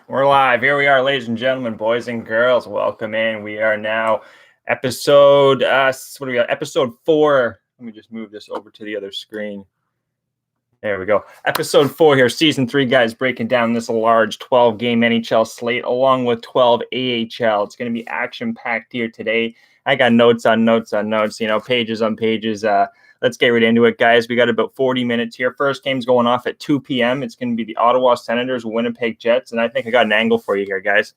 We're live. Here we are, ladies and gentlemen, boys and girls. Welcome in. We are now episode, Episode 4. Let me just move this over to the other screen. There we go. Episode 4 here, Season 3, guys, breaking down this large 12-game NHL slate along with 12 AHL. It's going to be action-packed here today. I got notes on notes on notes, pages on pages. Let's get right into it, guys. We got about 40 minutes here. First game's going off at 2 p.m. It's going to be the Ottawa Senators, Winnipeg Jets, and I think I got an angle for you here, guys.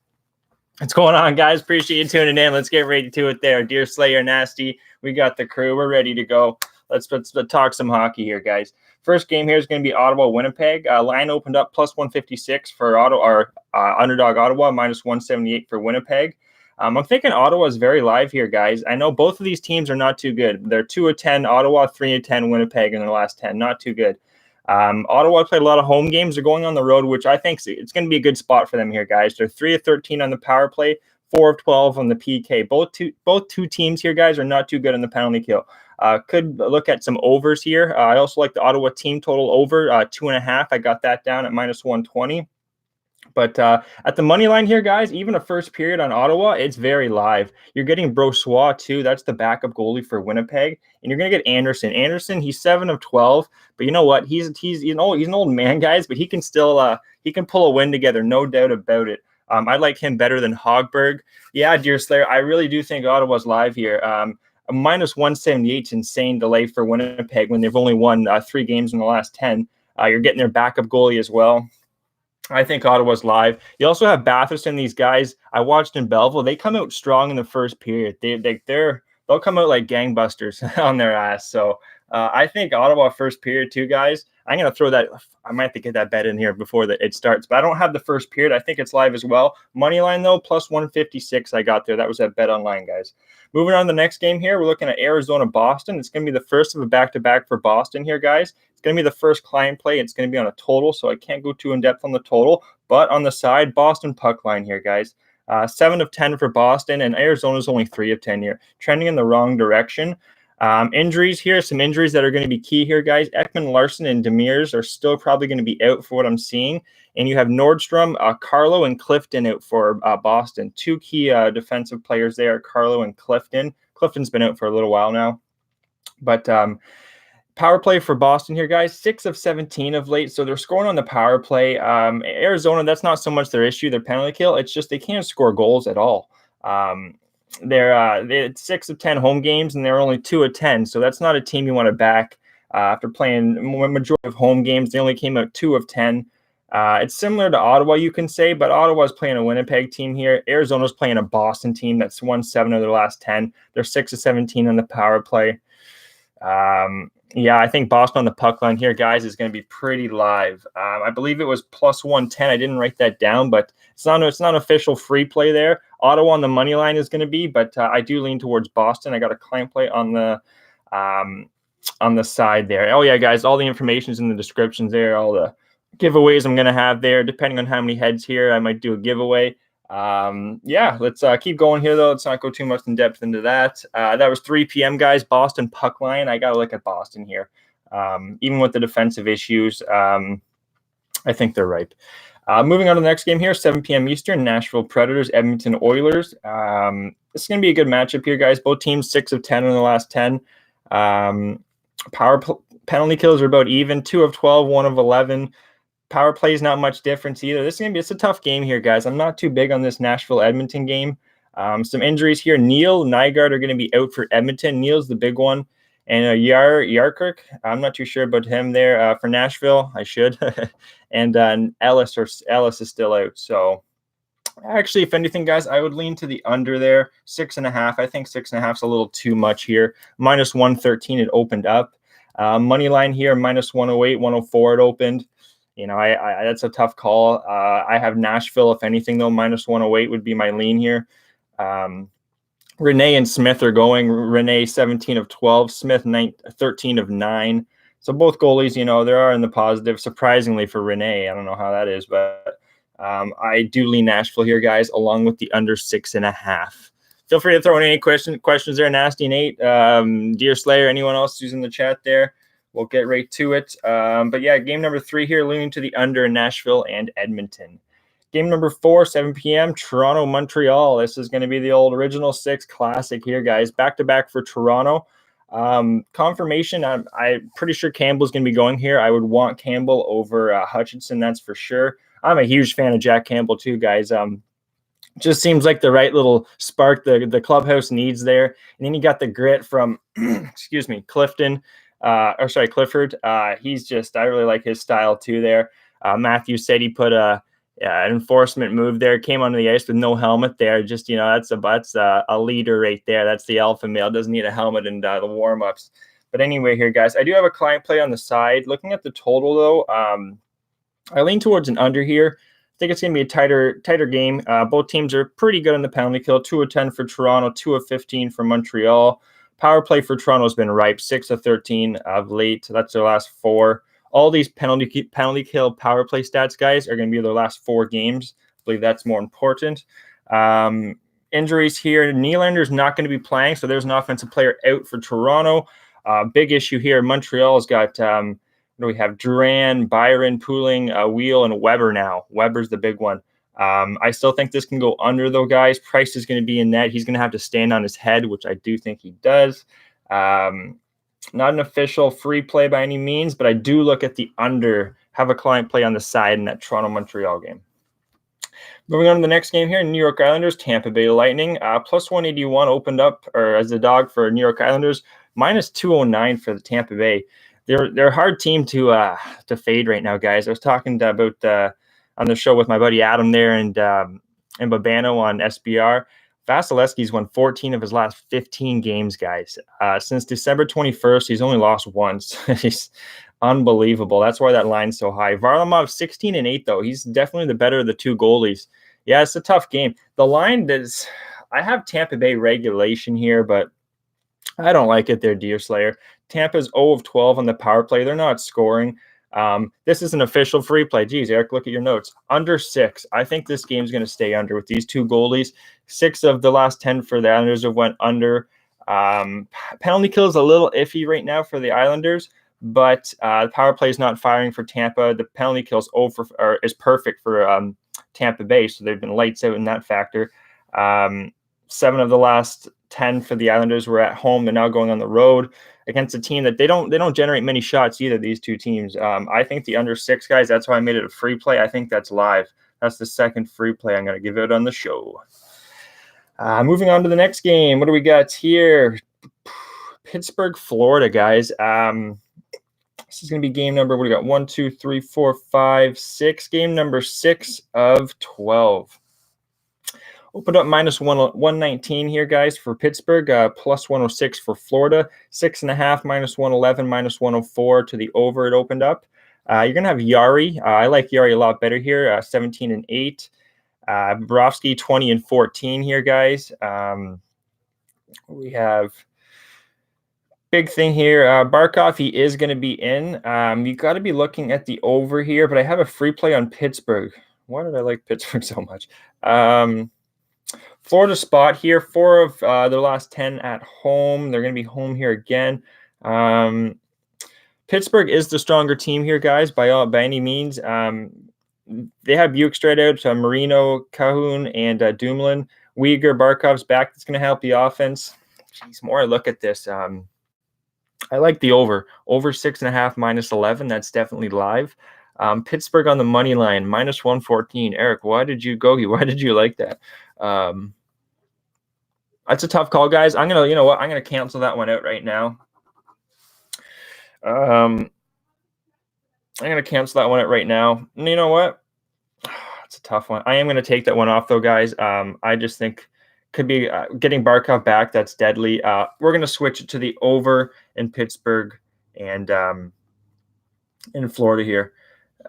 What's going on, guys? Appreciate you tuning in. Let's get right to it there. Dear Slayer Nasty, we got the crew. We're ready to go. Let's talk some hockey here, guys. First game here is going to be Ottawa-Winnipeg. Line opened up plus 156 for underdog Ottawa, minus 178 for Winnipeg. I'm thinking Ottawa is very live here, guys. I know both of these teams are not too good. They're 2-10 Ottawa, 3-10 Winnipeg in their last 10. Not too good. Ottawa played a lot of home games. They're going on the road, which I think it's going to be a good spot for them here, guys. They're 3-13 on the power play, 4-12 on the PK. Both two teams here, guys, are not too good on the penalty kill. Could look at some overs here. I also like the Ottawa team total over 2.5. I got that down at minus 120. But at the money line here, guys, even a first period on Ottawa, it's very live. You're getting Brossoit, too. That's the backup goalie for Winnipeg. And you're going to get Anderson. Anderson, he's 7 of 12. But you know what? He's an old man, guys, but he can still he can pull a win together, no doubt about it. I like him better than Hogberg. Yeah, Dear Slayer, I really do think Ottawa's live here. A minus 178 is insane delay for Winnipeg when they've only won 3 games in the last 10. You're getting their backup goalie as well. I think Ottawa's live. You also have Batherson. These guys I watched in Belleville. They come out strong in the first period. They'll come out like gangbusters on their ass. So I think Ottawa first period too, guys. I'm gonna throw that. I might have to get that bet in here before it starts, but I don't have the first period. I think it's live as well. Money line though, plus 156. I got there. That was at Bet Online, guys. Moving on to the next game here, we're looking at Arizona-Boston. It's going to be the first of a back-to-back for Boston here, guys. It's going to be the first client play. It's going to be on a total, so I can't go too in-depth on the total. But on the side, Boston puck line here, guys. 7 of 10 for Boston, and Arizona's only 3 of 10 here. Trending in the wrong direction. Injuries here, some injuries that are going to be key here, guys. Ekman, Larson, and Demers are still probably going to be out for what I'm seeing. And you have Nordstrom, Carlo, and Clifton out for Boston. 2 key defensive players there, Carlo and Clifton. Clifton's been out for a little while now. But power play for Boston here, guys. 6 of 17 of late, so they're scoring on the power play. Arizona, that's not so much their issue, their penalty kill. It's just they can't score goals at all. They're 6 of 10 home games, and they're only 2 of 10. So that's not a team you want to back after playing majority of home games. They only came out 2 of 10. It's similar to Ottawa, you can say, but Ottawa's playing a Winnipeg team here. Arizona's playing a Boston team that's won 7 of their last 10. They're 6 of 17 on the power play. Yeah, I think Boston on the puck line here, guys, is going to be pretty live. I believe it was plus 110. I didn't write that down, but it's not an official free play there. Ottawa on the money line is going to be, but I do lean towards Boston. I got a client play on the side there. Oh yeah, guys, all the information is in the descriptions there. All the giveaways I'm going to have there. Depending on how many heads here, I might do a giveaway. Yeah, let's keep going here, though. Let's not go too much in depth into that. That was 3 p.m., guys. Boston puck line. I got to look at Boston here. Even with the defensive issues, I think they're ripe. Moving on to the next game here, 7 p.m. Eastern, Nashville Predators, Edmonton Oilers. This is going to be a good matchup here, guys. Both teams 6 of 10 in the last 10. Penalty kills are about even, 2 of 12, 1 of 11. Power play is not much difference either. It's a tough game here, guys. I'm not too big on this Nashville-Edmonton game. Some injuries here. Neil, Nygaard are going to be out for Edmonton. Neil's the big one. And Yarkirk, I'm not too sure about him there. For Nashville, I should. And Ellis is still out. So actually, if anything, guys, I would lean to the under there. 6.5. I think 6.5 is a little too much here. Minus 113, it opened up. Money line here, minus 108, 104, it opened. I that's a tough call. I have Nashville, if anything, though. Minus 108 would be my lean here. Renee and Smith are going. Renee, 17 of 12. Smith, 13 of 9. So both goalies, they are in the positive, surprisingly for Renee. I don't know how that is, but I do lean Nashville here, guys, along with the under 6.5. Feel free to throw in any questions there, Nasty Nate, Dear Slayer, anyone else who's in the chat there. we'll get right to it. But yeah, game number 3 here, leaning to the under in Nashville and Edmonton. Game number 4, 7 p.m., Toronto, Montreal. This is going to be the old Original 6 classic here, guys. Back-to-back for Toronto. Confirmation, I'm pretty sure Campbell's going to be going here. I would want Campbell over Hutchinson, that's for sure. I'm a huge fan of Jack Campbell too, guys. Just seems like the right little spark the clubhouse needs there. And then you got the grit from, excuse me, Clifford. He's just, I really like his style too there. Matthew said he put an enforcement move there, came onto the ice with no helmet there. Just, that's a leader right there. That's the alpha male. Doesn't need a helmet in the warm-ups. But anyway here, guys, I do have a client play on the side. Looking at the total, though, I lean towards an under here. I think it's going to be a tighter game. Both teams are pretty good on the penalty kill. 2 of 10 for Toronto, 2 of 15 for Montreal. Power play for Toronto has been ripe, 6 of 13 of late. That's their last 4. All these penalty kill power play stats, guys, are going to be their last 4 games. I believe that's more important. Injuries here. Nylander's not going to be playing, so there's an offensive player out for Toronto. Big issue here. Montreal's got we have Duran, Byron, Pooling, Wheel, and Weber now. Weber's the big one. I still think this can go under, though, guys. Price is going to be in net. He's going to have to stand on his head, which I do think he does. Not an official free play by any means, but I do look at the under, have a client play on the side in that Toronto-Montreal game. Moving on to the next game here, New York Islanders, Tampa Bay Lightning. Plus 181 opened up, or as the dog for New York Islanders, minus 209 for the Tampa Bay. They're a hard team to fade right now, guys. I was talking about on the show with my buddy Adam there and Babano on SBR. Vasilevsky's won 14 of his last 15 games, guys. Since December 21st, he's only lost once. He's unbelievable. That's why that line's so high. Varlamov 16-8, though. He's definitely the better of the 2 goalies. Yeah, it's a tough game. The line does. I have Tampa Bay regulation here, but I don't like it there, Deer Slayer. Tampa's 0 of 12 on the power play. They're not scoring. This is an official free play. Geez, Eric, look at your notes. Under 6. I think this game's going to stay under with these 2 goalies. 6 of the last 10 for the Islanders have went under. Penalty kill is a little iffy right now for the Islanders, but the power play is not firing for Tampa. The penalty kill is perfect for Tampa Bay, so they've been lights out in that factor. 7 of the last 10 for the Islanders were at home. They're now going on the road against a team that they don't generate many shots either, these 2 teams. I think the under 6, guys, that's why I made it a free play. I think that's live. That's the second free play I'm going to give it on the show. Moving on to the next game. What do we got here? Pittsburgh, Florida, guys. This is going to be game number, what do we got? 1, 2, 3, 4, 5, 6. Game number 6 of 12. Opened up minus 119 here, guys, for Pittsburgh. Plus 106 for Florida. 6.5, minus 111, minus 104 to the over it opened up. You're going to have Yari. I like Yari a lot better here. 17-8. Bobrovsky 20-14 here, guys. We have big thing here. Barkov, he is going to be in. You got to be looking at the over here, but I have a free play on Pittsburgh. Why did I like Pittsburgh so much? Florida spot here. 4 of their last 10 at home. They're going to be home here again. Pittsburgh is the stronger team here, guys, by any means. They have Bukestad out, Marino, Cahoon, and Dumoulin. Uyghur, Barkov's back. That's going to help the offense. Jeez, more I look at this. I like the over. Over 6.5, minus 11. That's definitely live. Pittsburgh on the money line, minus 114. Eric, why did you like that? That's a tough call, guys. I'm gonna cancel that one out right now. I'm gonna cancel that one out right now. And you know what? It's a tough one. I am gonna take that one off though, guys. I just think could be getting Barkov back. That's deadly. We're gonna switch it to the over in Pittsburgh and in Florida here.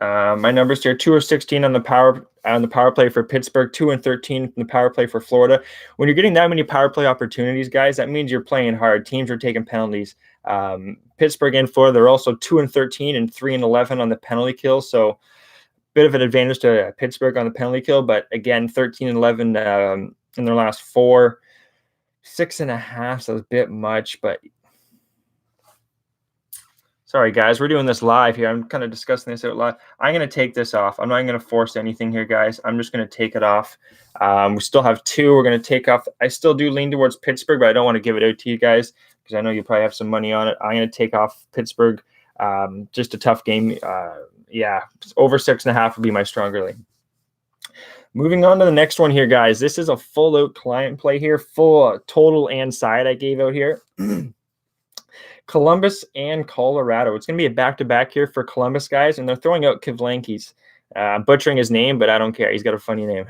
My numbers here: 2 of 16 on the power play for Pittsburgh, 2 and 13 from the power play for Florida. When you're getting that many power play opportunities, guys, that means you're playing hard. Teams are taking penalties. Pittsburgh and Florida, they're also 2 and 13 and 3 and 11 on the penalty kill. So bit of an advantage to Pittsburgh on the penalty kill, but again, 13 and 11 in their last 4. 6.5, so it's a bit much, but Sorry, guys. We're doing this live here. I'm kind of discussing this out loud. I'm going to take this off. I'm not going to force anything here, guys. I'm just going to take it off. We still have 2. We're going to take off. I still do lean towards Pittsburgh, but I don't want to give it out to you guys because I know you probably have some money on it. I'm going to take off Pittsburgh. Just a tough game. Yeah, over 6.5 would be my stronger lean. Moving on to the next one here, guys. This is a full-out client play here, full total and side I gave out here. Columbus and Colorado. It's going to be a back-to-back here for Columbus, guys, and they're throwing out Kivlankis. Butchering his name, but I don't care. He's got a funny name.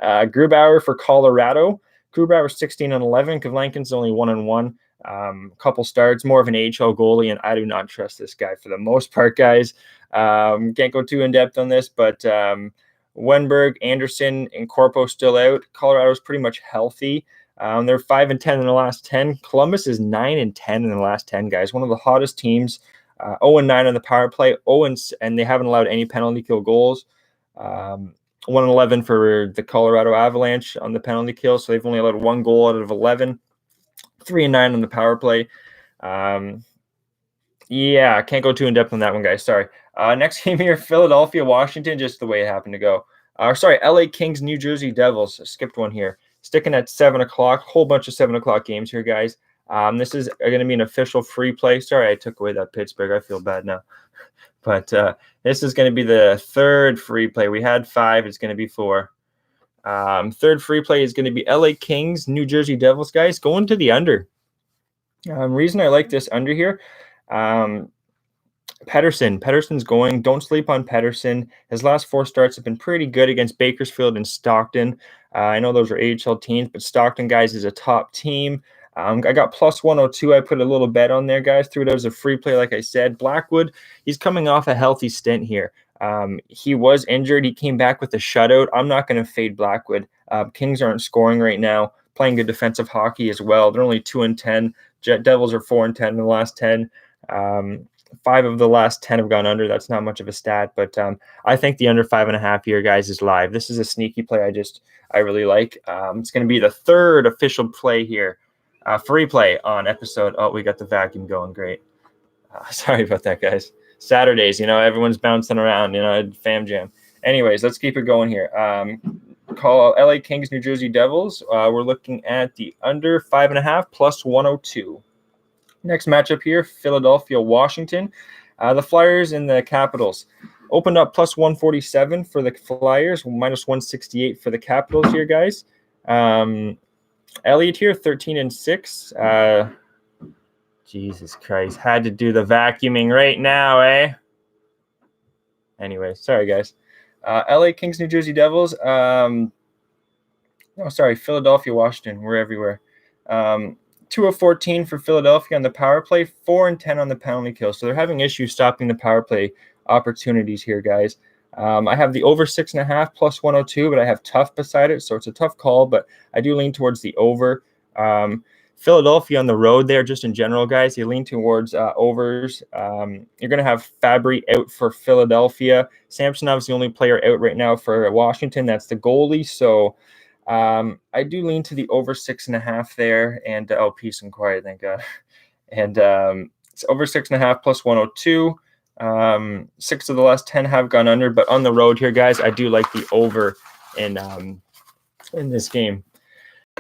Grubauer for Colorado. Grubauer 16-11. Kivlankin's only 1-1. Couple starts, more of an AHL goalie, and I do not trust this guy for the most part, guys. Can't go too in-depth on this, but Wenberg, Anderson, and Corpo still out. Colorado's pretty much healthy. They're 5-10 in the last 10. Columbus is 9-10 in the last 10, guys. One of the hottest teams. 0-9 on the power play. And they haven't allowed any penalty kill goals. 1-11 for the Colorado Avalanche on the penalty kill. So they've only allowed 1 goal out of 11. 3-9 on the power play. Yeah, I can't go too in depth on that one, guys. Sorry. Next game here, Philadelphia, Washington, just the way it happened to go. Sorry, LA Kings, New Jersey Devils. I skipped one here. Sticking at 7 o'clock. Whole bunch of 7 o'clock games here, guys. This is going to be an official free play. Sorry, I took away that Pittsburgh. I feel bad now. But this is going to be the 3rd free play. We had 5. It's going to be 4. 3rd free play is going to be LA Kings, New Jersey Devils, guys, going to the under. Reason I like this under here, Pettersson's going. Don't sleep on Pettersson. His last 4 starts have been pretty good against Bakersfield and Stockton. I know those are AHL teams, but Stockton, guys, is a top team. I got plus 102. I put a little bet on there, guys. Threw it as a free play, like I said. Blackwood, he's coming off a healthy stint here. He was injured. He came back with a shutout. I'm not going to fade Blackwood. Kings aren't scoring right now. Playing good defensive hockey as well. They're only 2-10. Devils are 4-10 in the last 10. 5 of the last 10 have gone under. That's not much of a stat, but I think the under 5.5 here, guys, is live. This is a sneaky play I really like. It's going to be the 3rd official play here. Free play on episode. Oh, we got the vacuum going. Great. Sorry about that, guys. Saturdays, everyone's bouncing around, fam jam. Anyways, let's keep it going here. Call LA Kings, New Jersey Devils. We're looking at the under 5.5 plus 102. Next matchup here, Philadelphia, Washington. The Flyers and the Capitals opened up plus 147 for the Flyers, minus 168 for the Capitals here, guys. Elliott here, 13-6. Jesus Christ, had to do the vacuuming right now, eh? Anyway, sorry, guys. LA Kings, New Jersey Devils. Philadelphia, Washington. We're everywhere. 2 of 14 for Philadelphia on the power play, 4-10 on the penalty kill. So they're having issues stopping the power play opportunities here, guys. I have the over 6.5 plus 102, but I have tough beside it, so it's a tough call, but I do lean towards the over. Philadelphia on the road there, just in general, guys, you lean towards overs. You're going to have Fabry out for Philadelphia. Samsonov's the only player out right now for Washington. That's the goalie, so I do lean to the over 6.5 there, and peace and quiet, thank God. And it's over 6.5 plus 102. 6 of the last 10 have gone under, but on the road here, guys, I do like the over in this game.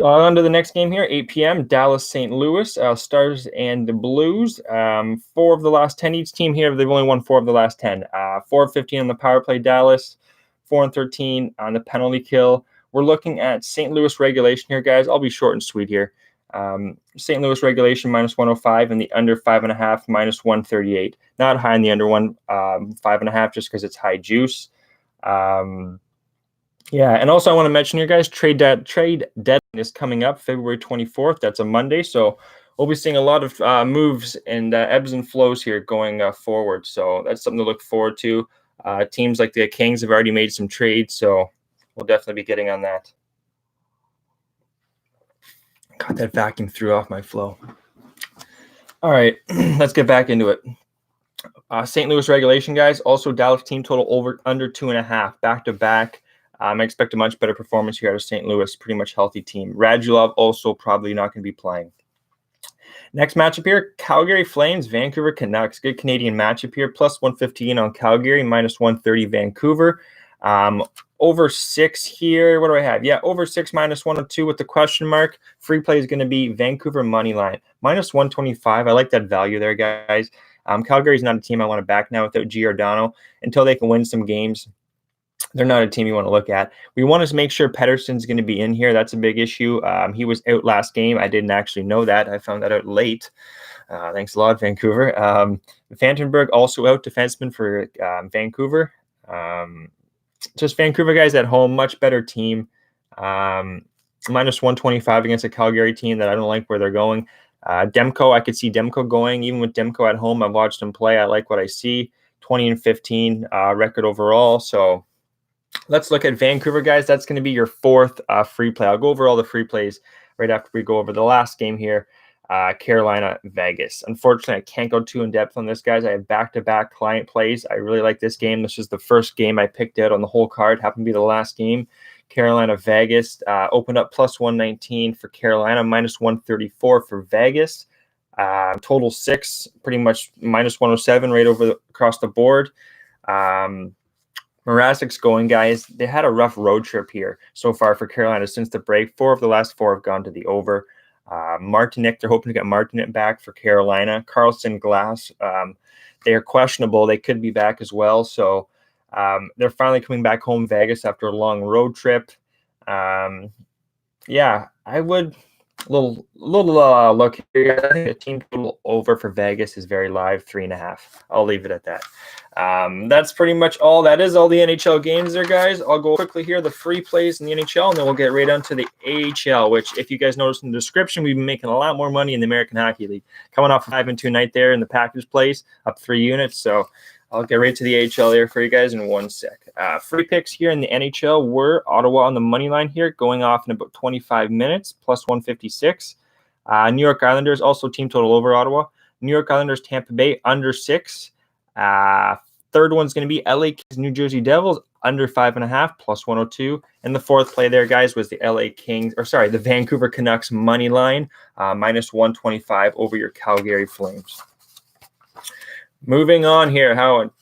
On to the next game here, 8 p.m., Dallas, St. Louis, Stars and the Blues. 4 of the last 10 each team here. They've only won 4 of the last 10. 4 of 15 on the power play, Dallas. 4 and 13 on the penalty kill. We're looking at St. Louis regulation here, guys. I'll be short and sweet here. St. Louis regulation minus 105 and the under 5.5 minus 138. Not high in the under 5.5 just because it's high juice. Yeah, and also I want to mention here, guys, trade deadline is coming up February 24th. That's a Monday, so we'll be seeing a lot of moves and ebbs and flows here going forward. So that's something to look forward to. Teams like the Kings have already made some trades, so we'll definitely be getting on that. God, that vacuum threw off my flow. All right, let's get back into it. St. Louis regulation, guys. Also, Dallas team total over under 2.5 back-to-back. I expect a much better performance here out of St. Louis. Pretty much healthy team. Radulov also probably not going to be playing. Next matchup here, Calgary Flames, Vancouver Canucks. Good Canadian matchup here. Plus 115 on Calgary, minus 130 Vancouver. Over 6 here. What do I have? Yeah, over 6, minus 102 with the question mark. Free play is going to be Vancouver money line, minus 125. I like that value there, guys. Calgary's not a team I want to back now without Giordano until they can win some games. They're not a team you want to look at. We want to make sure Pettersson's going to be in here. That's a big issue. He was out last game. I didn't actually know that. I found that out late. Thanks a lot, Vancouver. Vandenberg also out, defenseman for Vancouver. Just Vancouver guys at home, much better team. Minus 125 against a Calgary team that I don't like where they're going. Demko, I could see Demko going. Even with Demko at home, I've watched him play. I like what I see. 20-15 record overall. So let's look at Vancouver, guys. That's going to be your fourth free play. I'll go over all the free plays right after we go over the last game here. Carolina, Vegas. Unfortunately, I can't go too in depth on this, guys. I have back-to-back client plays. I really like this game. This is the first game I picked out on the whole card. Happened to be the last game. Carolina, Vegas. Opened up plus 119 for Carolina, minus 134 for Vegas. Total 6, pretty much minus 107 right across the board. Mrazek's going, guys. They had a rough road trip here so far for Carolina since the break. 4 of the last 4 have gone to the over. Martinic, they're hoping to get Martinic back for Carolina. Carlson, Glass, they are questionable. They could be back as well. So they're finally coming back home, Vegas, after a long road trip. Yeah, I would little look here. I think the team total over for Vegas is very live, 3.5. I'll leave it at that. That's pretty much all. That is all the NHL games there, guys. I'll go quickly here, the free plays in the NHL, and then we'll get right onto the AHL, which, if you guys noticed in the description, we've been making a lot more money in the American Hockey League. Coming off a 5-2 night there in the package plays, up 3 units. So I'll get right to the AHL there for you guys in 1 sec. Free picks here in the NHL were Ottawa on the money line here, going off in about 25 minutes, plus 156. New York Islanders, also team total over Ottawa. New York Islanders, Tampa Bay, under 6. Third one's going to be LA Kings, New Jersey Devils, under 5.5, plus 102. And the fourth play there, guys, was the the Vancouver Canucks money line, minus 125 over your Calgary Flames. Moving on here,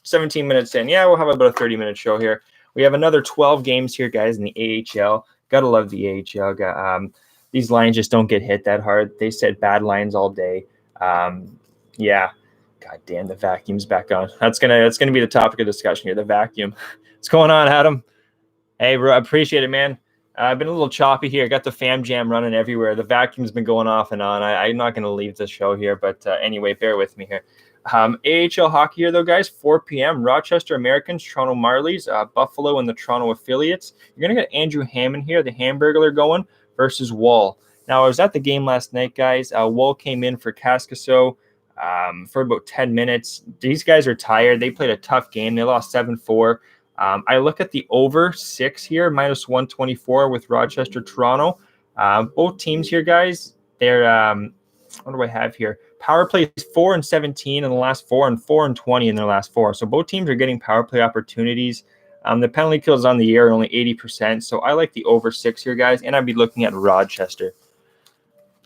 17 minutes in. Yeah, we'll have about a 30-minute show here. We have another 12 games here, guys, in the AHL. Gotta love the AHL. These lines just don't get hit that hard. They said bad lines all day. Yeah. God damn, the vacuum's back on. That's gonna be the topic of discussion here, the vacuum. What's going on, Adam? Hey, bro, I appreciate it, man. I've been a little choppy here. Got the fam jam running everywhere. The vacuum's been going off and on. I'm not going to leave the show here, but anyway, bear with me here. AHL hockey here, though, guys. 4 p.m. Rochester Americans, Toronto Marlies, Buffalo, and the Toronto affiliates. You're going to get Andrew Hammond here, the Hamburglar, going versus Wall. Now, I was at the game last night, guys. Wall came in for CASHH for about 10 minutes. These guys are tired. They played a tough game. They lost 7-4. I look at the over 6 here, minus 124 with Rochester, Toronto. Both teams here, guys, they're what do I have here? Power play is 4-17 in the last 4 and 4-20 in their last 4. So both teams are getting power play opportunities. The penalty kills on the year are only 80%. So I like the over 6 here, guys, and I'd be looking at Rochester.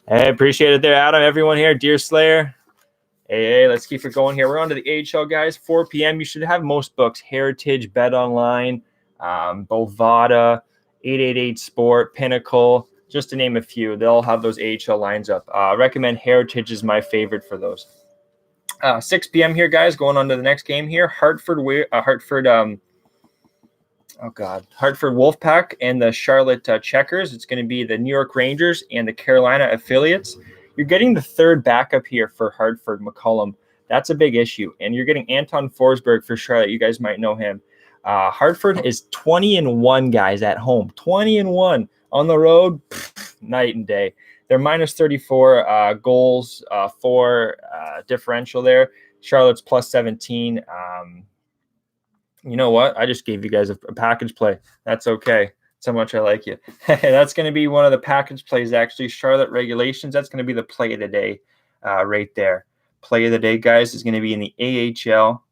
Hey, appreciate it there, Adam. Everyone here, Deer Slayer. Hey, let's keep it going here. We're on to the AHL, guys. 4 p.m. You should have most books. Heritage, Bet Online, Bovada, 888 Sport, Pinnacle, just to name a few. They'll have those AHL lines up. Recommend Heritage is my favorite for those. 6 p.m. here, guys. Going on to the next game here. Hartford Wolfpack and the Charlotte Checkers. It's going to be the New York Rangers and the Carolina affiliates. You're getting the third backup here for Hartford, McCollum. That's a big issue. And you're getting Anton Forsberg for Charlotte. You guys might know him. Hartford is 20-1, guys, at home. 20-1 on the road, night and day. They're minus 34 goals, 4 differential there. Charlotte's plus 17. You know what? I just gave you guys a package play. That's okay. That's how much I like you. That's going to be one of the package plays, actually. Charlotte regulations. That's going to be the play of the day right there. Play of the day, guys, is going to be in the AHL.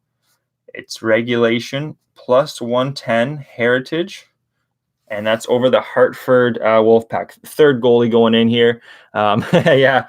It's regulation plus 110 Heritage. And that's over the Hartford Wolfpack. Third goalie going in here. Yeah,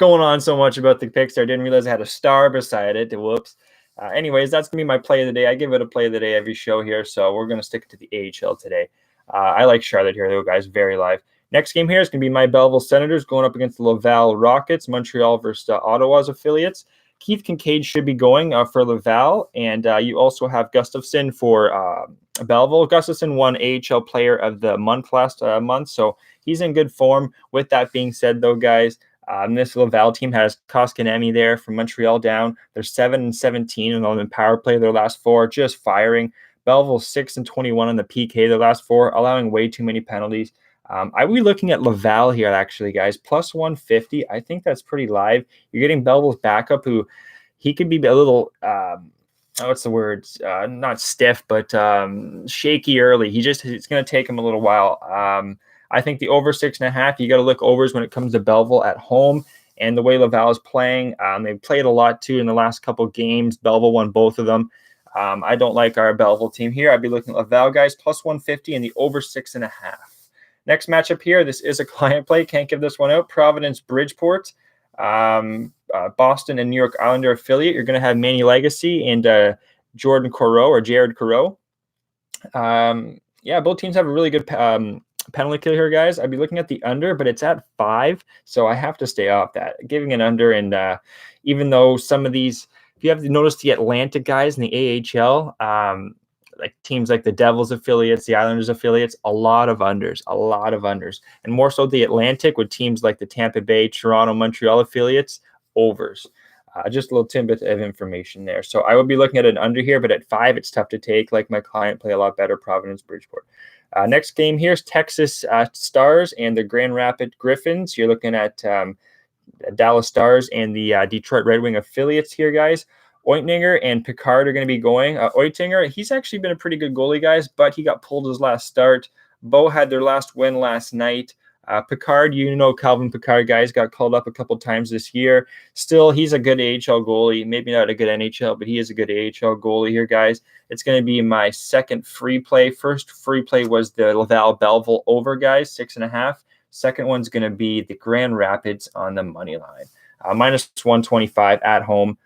going on so much about the picks there. I didn't realize I had a star beside it. Whoops. Anyways, that's going to be my play of the day. I give it a play of the day every show here, so we're going to stick to the AHL today. I like Charlotte here, though, guys. Very live. Next game here is going to be my Belleville Senators going up against the Laval Rockets, Montreal versus Ottawa's affiliates. Keith Kincaid should be going for Laval, and you also have Gustafsson for Belleville. Gustafsson won AHL Player of the Month last month, so he's in good form. With that being said, though, guys, this Laval team has Koskinen there from Montreal down. They're 7-17 on the power play their last 4, just firing. Belleville 6-21 on the PK their last 4, allowing way too many penalties. I will be looking at Laval here, actually, guys. Plus 150. I think that's pretty live. You're getting Belleville's backup, who he could be a little, what's the word? Not stiff, but shaky early. It's going to take him a little while. I think the over 6.5, you got to look overs when it comes to Belleville at home. And the way Laval is playing, they've played a lot, too, in the last couple games. Belleville won both of them. I don't like our Belleville team here. I'd be looking at Laval, guys, plus 150 and the over 6.5. Next matchup here, this is a client play. Can't give this one out. Providence, Bridgeport, Boston and New York Islander affiliate. You're going to have Manny Legacy and Jared Correau. Both teams have a really good penalty kill here, guys. I'd be looking at the under, but it's at 5, so I have to stay off that. Giving an under, and even though some of these, if you have noticed the Atlantic guys in the AHL, like teams like the Devils affiliates, the Islanders affiliates, a lot of unders, and more so the Atlantic with teams like the Tampa Bay, Toronto, Montreal affiliates, overs. Just a little tidbit of information there. So I would be looking at an under here, but at 5, it's tough to take. Like my client play a lot better, Providence, Bridgeport. Next game here is Texas Stars and the Grand Rapids Griffins. You're looking at Dallas Stars and the Detroit Red Wing affiliates here, guys. Oettinger and Pickard are going to be going. Oettinger, he's actually been a pretty good goalie, guys, but he got pulled his last start. Bo had their last win last night. Pickard, Calvin Pickard, guys, got called up a couple times this year. Still, he's a good AHL goalie. Maybe not a good NHL, but he is a good AHL goalie here, guys. It's going to be my second free play. First free play was the Laval Belleville over, guys, 6.5. Second one's going to be the Grand Rapids on the money line. Minus 125 at home.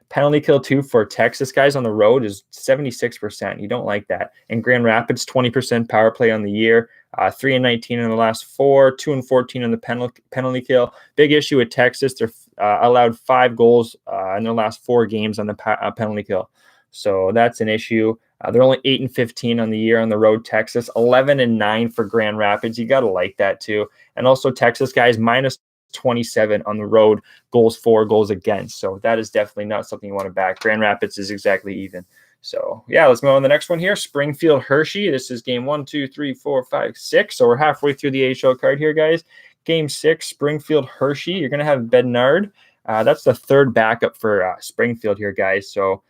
Penalty kill 2 for Texas, guys, on the road is 76%. You don't like that. And Grand Rapids, 20% power play on the year. 3-19 in the last 4, 2-14 on the penalty kill. Big issue with Texas. They're allowed 5 goals in their last 4 games on the penalty kill. So that's an issue. They're only 8-15 on the year on the road, Texas. 11-9 for Grand Rapids. You got to like that, too. And also Texas, guys, minus 27 on the road, goals for, goals against. So that is definitely not something you want to back. Grand Rapids is exactly even. So yeah, let's move on to the next one here. Springfield Hershey. This is game 1, 2, 3, 4, 5, 6. So we're halfway through the AHL card here, guys. Game 6, Springfield Hershey. You're going to have Bednard. That's the third backup for Springfield here, guys. So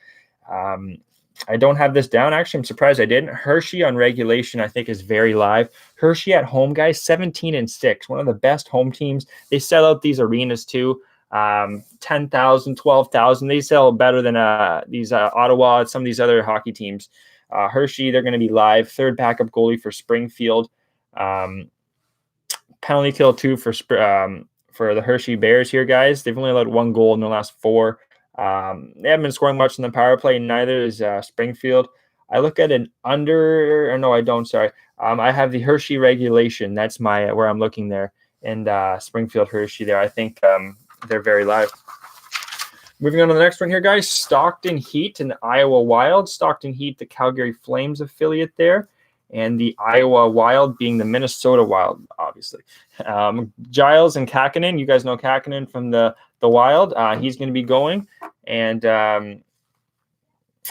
I don't have this down. Actually, I'm surprised I didn't. Hershey on regulation, I think, is very live. Hershey at home, guys, 17-6. One of the best home teams. They sell out these arenas, too. 10,000, 12,000. They sell better than these Ottawa, some of these other hockey teams. Hershey, they're going to be live. Third backup goalie for Springfield. Penalty kill 2 for the Hershey Bears here, guys. They've only allowed 1 goal in the last 4. They haven't been scoring much in the power play. Neither is Springfield. I look at an under, or no, I don't. Sorry. I have the Hershey regulation. That's where I'm looking there. And Springfield Hershey there. I think they're very live. Moving on to the next one here, guys. Stockton Heat and the Iowa Wild. Stockton Heat, the Calgary Flames affiliate there. And the Iowa Wild being the Minnesota Wild, obviously. Giles and Kakkonen. You guys know Kakkonen from the Wild. He's going to be going. And, I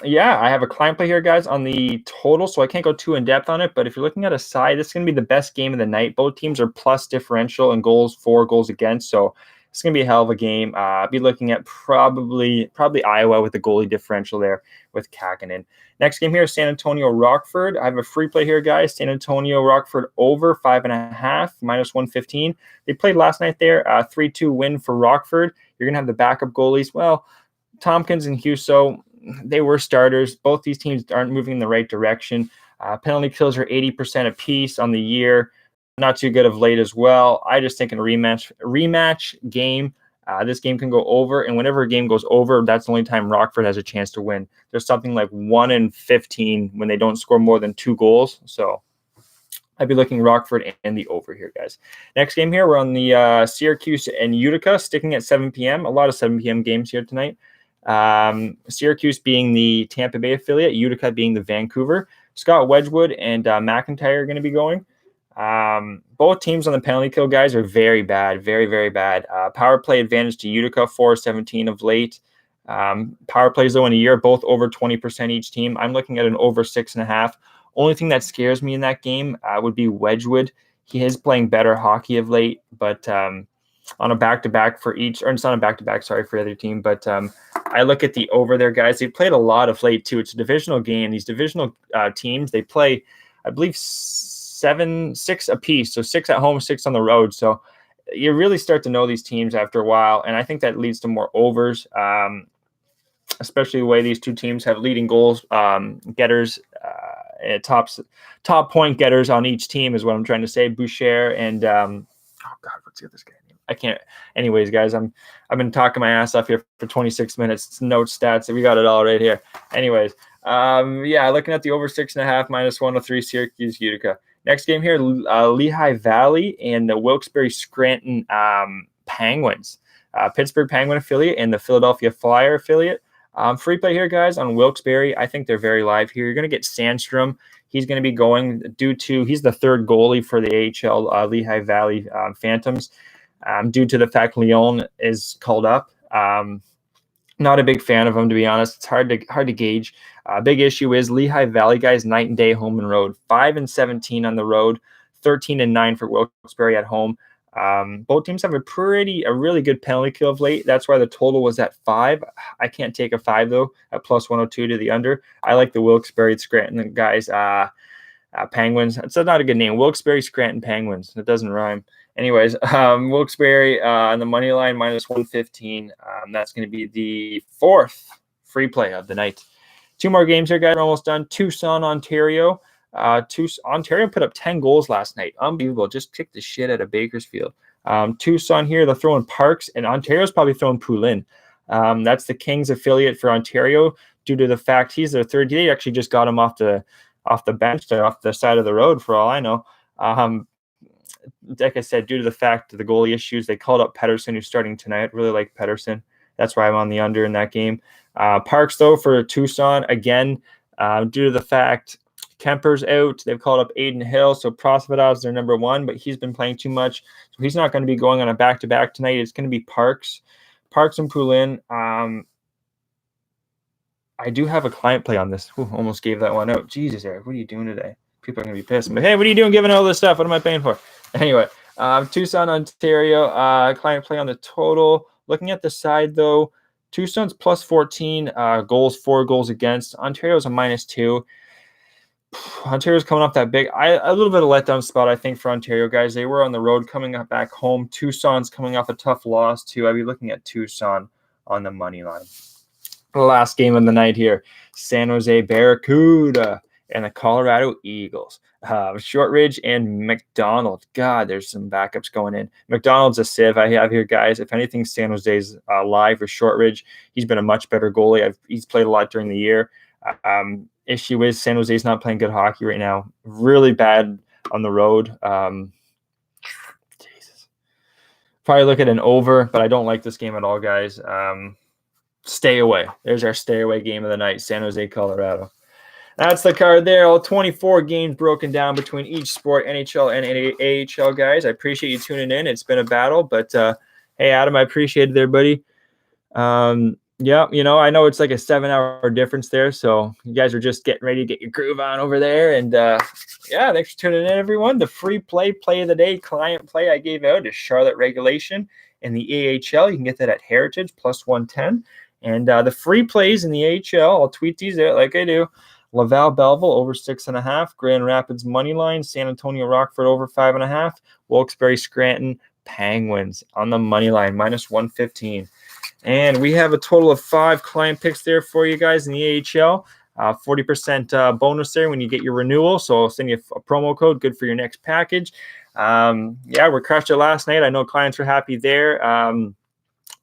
have a client play here, guys, on the total, so I can't go too in-depth on it. But if you're looking at a side, this is going to be the best game of the night. Both teams are plus differential and goals for, goals against. So it's going to be a hell of a game. I'll be looking at probably Iowa with the goalie differential there with Kakkonen. Next game here is San Antonio Rockford. I have a free play here, guys. San Antonio Rockford over 5.5, minus 115. They played last night there. 3-2 win for Rockford. You're going to have the backup goalies. Well, Tompkins and Husso, they were starters. Both these teams aren't moving in the right direction. Penalty kills are 80% apiece on the year. not too good of late as well. I just think in a rematch game, this game can go over, and whenever a game goes over, that's the only time Rockford has a chance to win. There's something like 1 in 15 when they don't score more than 2 goals. So I'd be looking Rockford and the over here, guys. Next game here, we're on the Syracuse and Utica, sticking at 7 p.m. A lot of 7 p.m. games here tonight. Syracuse being the Tampa Bay affiliate, Utica being the Vancouver. Scott Wedgwood and McIntyre are going to be going. Both teams on the penalty kill, guys, are very bad, very, very bad. Power play advantage to Utica, 4-17 of late. Power plays, though, in a year, both over 20% each team. I'm looking at an over 6.5. Only thing that scares me in that game would be Wedgwood. He is playing better hockey of late, but on a back-to-back for each, or it's not a back-to-back, sorry, for the other team, but I look at the over there, guys. They played a lot of late, too. It's a divisional game. These divisional teams, they play, I believe, 6 apiece, so 6 at home, 6 on the road. So you really start to know these teams after a while, and I think that leads to more overs, especially the way these two teams have leading goals getters, top point getters on each team is what I'm trying to say. Boucher and oh god, what's the other guy name? I can't. Anyways, guys, I've been talking my ass off here for 26 minutes. It's notes, stats, we got it all right here. Anyways, yeah, looking at the over 6.5 -103 Syracuse Utica. Next game here, Lehigh Valley and the Wilkes-Barre Scranton Penguins. Pittsburgh Penguin affiliate and the Philadelphia Flyer affiliate. Free play here, guys, on Wilkes-Barre. I think they're very live here. You're going to get Sandstrom. He's going to be going he's the third goalie for the AHL Lehigh Valley Phantoms due to the fact Leon is called up. Not a big fan of him, to be honest. It's hard to gauge. Big issue is Lehigh Valley, guys, night and day, home and road. 5-17 on the road, 13-9 for Wilkes-Barre at home. Both teams have a really good penalty kill of late. That's why the total was at 5. I can't take a 5 though at +102 to the under. I like the Wilkes-Barre Scranton guys. Penguins. It's not a good name. Wilkes-Barre Scranton Penguins. It doesn't rhyme. Anyways, Wilkes-Barre on the money line -115. That's going to be the 4th free play of the night. 2 more games here, guys. We're almost done. Tucson, Ontario. Ontario put up 10 goals last night. Unbelievable. Just kicked the shit out of Bakersfield. Tucson here, they're throwing Parks, and Ontario's probably throwing Poulin. That's the Kings affiliate for Ontario due to the fact he's their third. They actually just got him off the bench, off the side of the road for all I know. Like I said, due to the fact of the goalie issues, they called up Pedersen, who's starting tonight. Really like Pedersen. That's why I'm on the under in that game. Parks, though, for Tucson, again, due to the fact Kemper's out, they've called up Aiden Hill, so Prosvedov's their number 1, but he's been playing too much, so he's not going to be going on a back-to-back tonight. It's going to be Parks and Poulin. I do have a client play on this. Ooh, almost gave that one out. Jesus, Eric, what are you doing today? People are going to be pissed. But hey, what are you doing giving all this stuff? What am I paying for? Anyway, Tucson, Ontario, client play on the total. Looking at the side, though, Tucson's +14 goals, 4 goals against. Ontario's a -2. Ontario's coming off that big, a little bit of letdown spot, I think, for Ontario, guys. They were on the road coming up back home. Tucson's coming off a tough loss, too. I'd be looking at Tucson on the money line. The last game of the night here, San Jose Barracuda and the Colorado Eagles. Shortridge and McDonald. God, there's some backups going in. McDonald's a sieve I have here, guys. If anything, San Jose's live for Shortridge. He's been a much better goalie. He's played a lot during the year. Issue is San Jose's not playing good hockey right now. Really bad on the road. Jesus. Probably look at an over, but I don't like this game at all, guys. Stay away. There's our stay away game of the night, San Jose, Colorado. That's the card there. All 24 games broken down between each sport, NHL and AHL, guys. I appreciate you tuning in. It's been a battle, but hey, Adam, I appreciate it there, buddy. Yeah, I know it's like a 7-hour difference there, so you guys are just getting ready to get your groove on over there. And yeah, thanks for tuning in, everyone. The free play of the day, client play I gave out is Charlotte regulation in the AHL. You can get that at Heritage +110. And the free plays in the AHL, I'll tweet these out like I do. Laval Belleville over 6.5. Grand Rapids money line. San Antonio Rockford over 5.5. Wilkes-Barre Scranton Penguins on the money line -115. And we have a total of 5 client picks there for you guys in the AHL. 40% bonus there when you get your renewal. So I'll send you a promo code, good for your next package. Yeah, we crushed it last night. I know clients were happy there.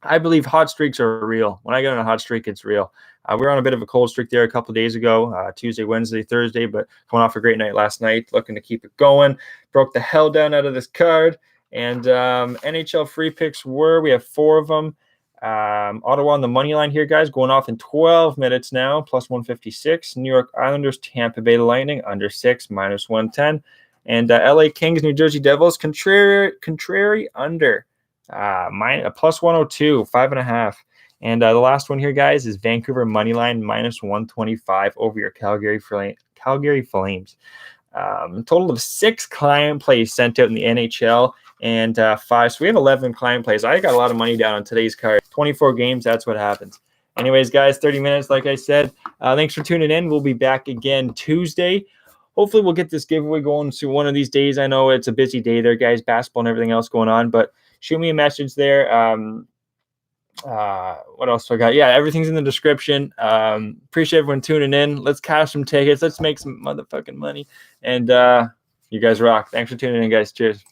I believe hot streaks are real. When I get on a hot streak, it's real. We were on a bit of a cold streak there a couple of days ago, Tuesday, Wednesday, Thursday, but coming off a great night last night, looking to keep it going. Broke the hell down out of this card. And NHL free picks we have 4 of them. Ottawa on the money line here, guys, going off in 12 minutes now, plus 156. New York Islanders, Tampa Bay Lightning, under 6, minus 110. And LA Kings, New Jersey Devils, contrary under. Plus 102, 5.5. And the last one here, guys, is Vancouver money line minus 125 over your Calgary Flames. A total of 6 client plays sent out in the NHL and 5. So we have 11 client plays. I got a lot of money down on today's card. 24 games, that's what happens. Anyways, guys, 30 minutes, like I said. Thanks for tuning in. We'll be back again Tuesday. Hopefully we'll get this giveaway going to one of these days. I know it's a busy day there, guys, basketball and everything else going on, but shoot me a message there. What else do I got? Yeah, everything's in the description. Appreciate everyone tuning in. Let's cash some tickets. Let's make some motherfucking money. And you guys rock. Thanks for tuning in, guys. Cheers.